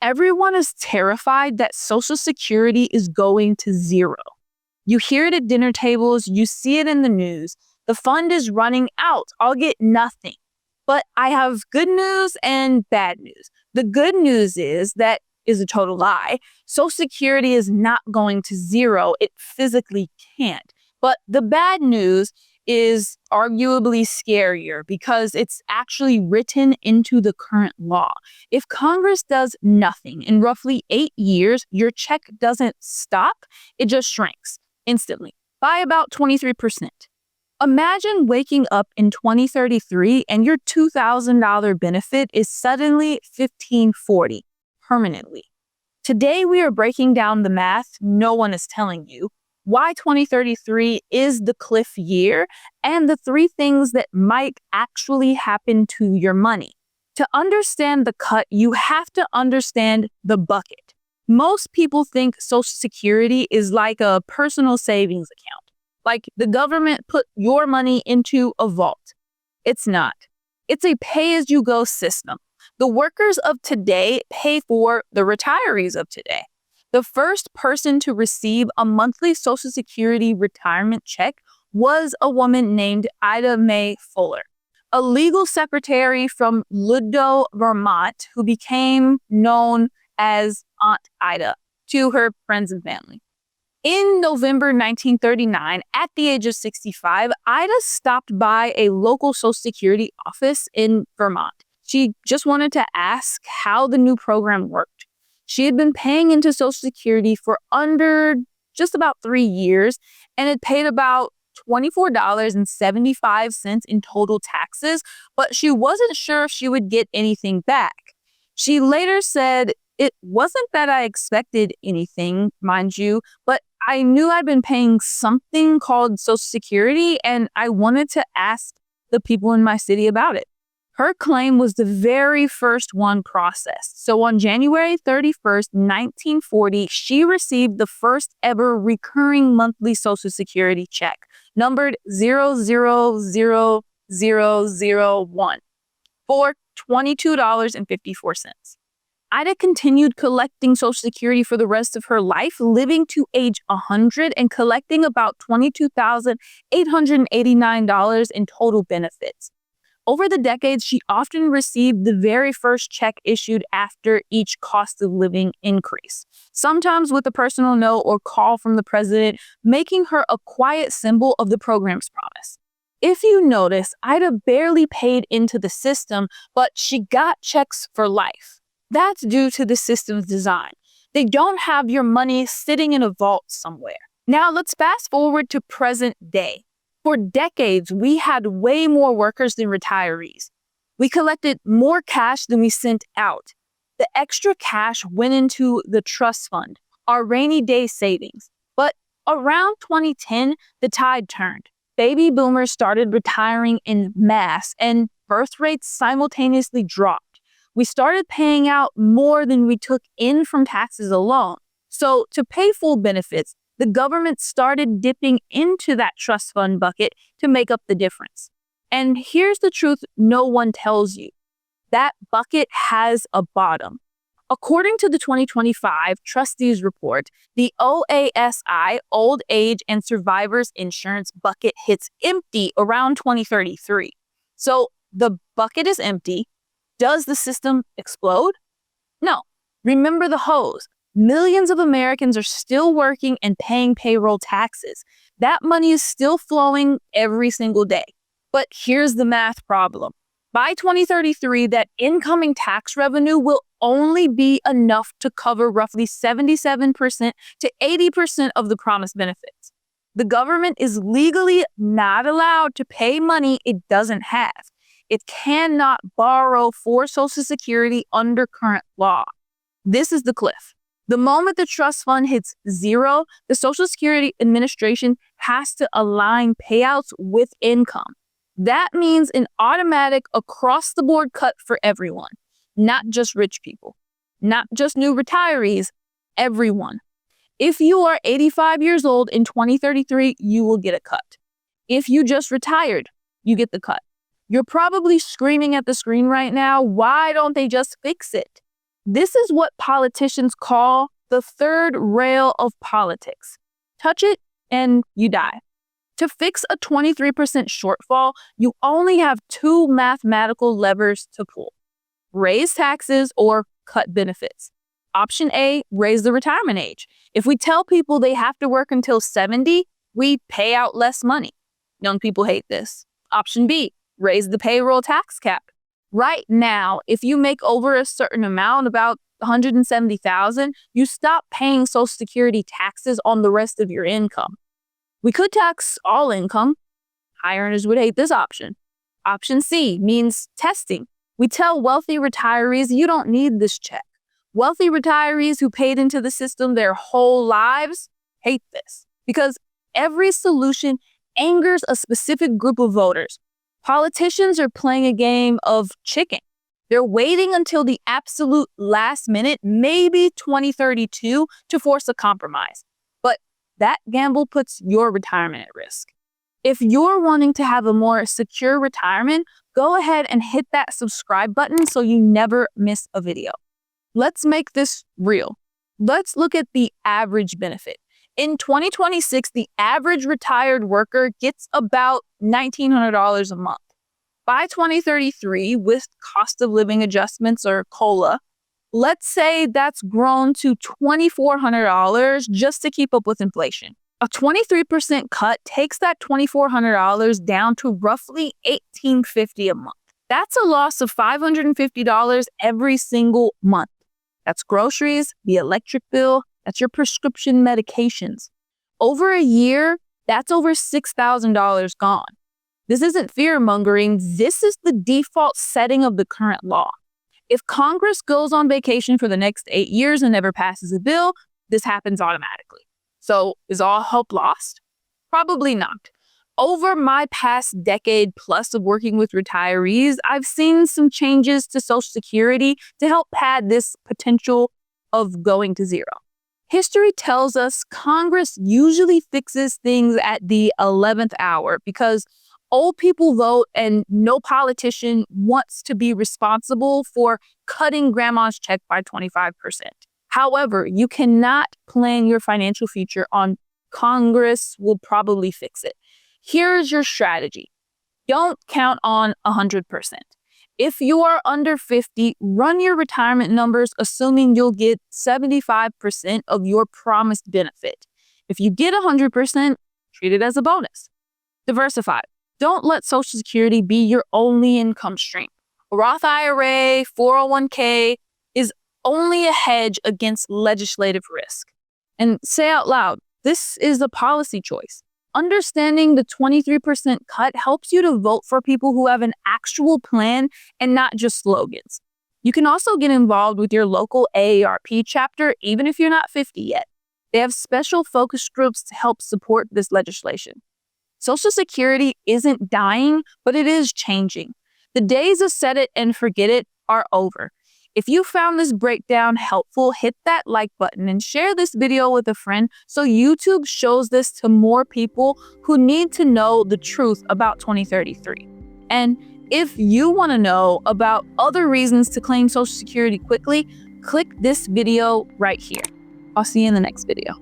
Everyone is terrified that Social Security is going to zero. You hear it at dinner tables, you see it in the news. The fund is running out. I'll get nothing. But I have good news and bad news. The good news is that is a total lie. Social Security is not going to zero. It physically can't. But the bad news is arguably scarier because it's actually written into the current law. If Congress does nothing in roughly 8 years, your check doesn't stop, it just shrinks instantly by about 23%. Imagine waking up in 2033 and your $2,000 benefit is suddenly $1,540 permanently. Today, we are breaking down the math no one is telling you, why 2033 is the cliff year, and the 3 things that might actually happen to your money. To understand the cut, you have to understand the bucket. Most people think Social Security is like a personal savings account. Like the government put your money into a vault. It's not. It's a pay-as-you-go system. The workers of today pay for the retirees of today. The first person to receive a monthly Social Security retirement check was a woman named Ida Mae Fuller, a legal secretary from Ludlow, Vermont, who became known as Aunt Ida to her friends and family. In November 1939, at the age of 65, Ida stopped by a local Social Security office in Vermont. She just wanted to ask how the new program worked. She had been paying into Social Security for under just about 3 years and had paid about $24.75 in total taxes, but she wasn't sure if she would get anything back. She later said, "It wasn't that I expected anything, mind you, but I knew I'd been paying something called Social Security and I wanted to ask the people in my city about it." Her claim was the very first one processed. So on January 31st, 1940, she received the first ever recurring monthly Social Security check, numbered 000001, for $22.54. Ida continued collecting Social Security for the rest of her life, living to age 100 and collecting about $22,889 in total benefits. Over the decades, she often received the very first check issued after each cost of living increase, sometimes with a personal note or call from the president, making her a quiet symbol of the program's promise. If you notice, Ida barely paid into the system, but she got checks for life. That's due to the system's design. They don't have your money sitting in a vault somewhere. Now let's fast forward to present day. For decades, we had way more workers than retirees. We collected more cash than we sent out. The extra cash went into the trust fund, our rainy day savings. But around 2010, the tide turned. Baby boomers started retiring in mass, and birth rates simultaneously dropped. We started paying out more than we took in from taxes alone. So to pay full benefits, the government started dipping into that trust fund bucket to make up the difference. And here's the truth no one tells you. That bucket has a bottom. According to the 2025 Trustees Report, the OASI, Old Age and Survivors Insurance bucket hits empty around 2033. So the bucket is empty. Does the system explode? No. Remember the hose. Millions of Americans are still working and paying payroll taxes. That money is still flowing every single day. But here's the math problem. By 2033, that incoming tax revenue will only be enough to cover roughly 77% to 80% of the promised benefits. The government is legally not allowed to pay money it doesn't have. It cannot borrow for Social Security under current law. This is the cliff. The moment the trust fund hits zero, the Social Security Administration has to align payouts with income. That means an automatic across-the-board cut for everyone, not just rich people, not just new retirees, everyone. If you are 85 years old in 2033, you will get a cut. If you just retired, you get the cut. You're probably screaming at the screen right now, why don't they just fix it? This is what politicians call the third rail of politics. Touch it and you die. To fix a 23% shortfall, you only have two mathematical levers to pull: raise taxes or cut benefits. Option A, raise the retirement age. If we tell people they have to work until 70, we pay out less money. Young people hate this. Option B, raise the payroll tax cap. Right now, if you make over a certain amount, about $170,000, you stop paying Social Security taxes on the rest of your income. We could tax all income. High earners would hate this option. Option C means testing. We tell wealthy retirees, you don't need this check. Wealthy retirees who paid into the system their whole lives hate this because every solution angers a specific group of voters. Politicians are playing a game of chicken. They're waiting until the absolute last minute, maybe 2032, to force a compromise. But that gamble puts your retirement at risk. If you're wanting to have a more secure retirement, go ahead and hit that subscribe button so you never miss a video. Let's make this real. Let's look at the average benefit. In 2026, the average retired worker gets about $1,900 a month. By 2033, with cost of living adjustments or COLA, let's say that's grown to $2,400 just to keep up with inflation. A 23% cut takes that $2,400 down to roughly $1,850 a month. That's a loss of $550 every single month. That's groceries, the electric bill, that's your prescription medications. Over a year, that's over $6,000 gone. This isn't fear-mongering. This is the default setting of the current law. If Congress goes on vacation for the next 8 years and never passes a bill, this happens automatically. So is all hope lost? Probably not. Over my past decade plus of working with retirees, I've seen some changes to Social Security to help pad this potential of going to zero. History tells us Congress usually fixes things at the 11th hour because old people vote and no politician wants to be responsible for cutting grandma's check by 25%. However, you cannot plan your financial future on Congress will probably fix it. Here's your strategy. Don't count on 100%. If you are under 50, run your retirement numbers assuming you'll get 75% of your promised benefit. If you get 100%, treat it as a bonus. Diversify. Don't let Social Security be your only income stream. A Roth IRA, 401k is only a hedge against legislative risk. And say out loud, this is a policy choice. Understanding the 23% cut helps you to vote for people who have an actual plan and not just slogans. You can also get involved with your local AARP chapter, even if you're not 50 yet. They have special focus groups to help support this legislation. Social Security isn't dying, but it is changing. The days of set it and forget it are over. If you found this breakdown helpful, hit that like button and share this video with a friend so YouTube shows this to more people who need to know the truth about 2033. And if you want to know about other reasons to claim Social Security quickly, click this video right here. I'll see you in the next video.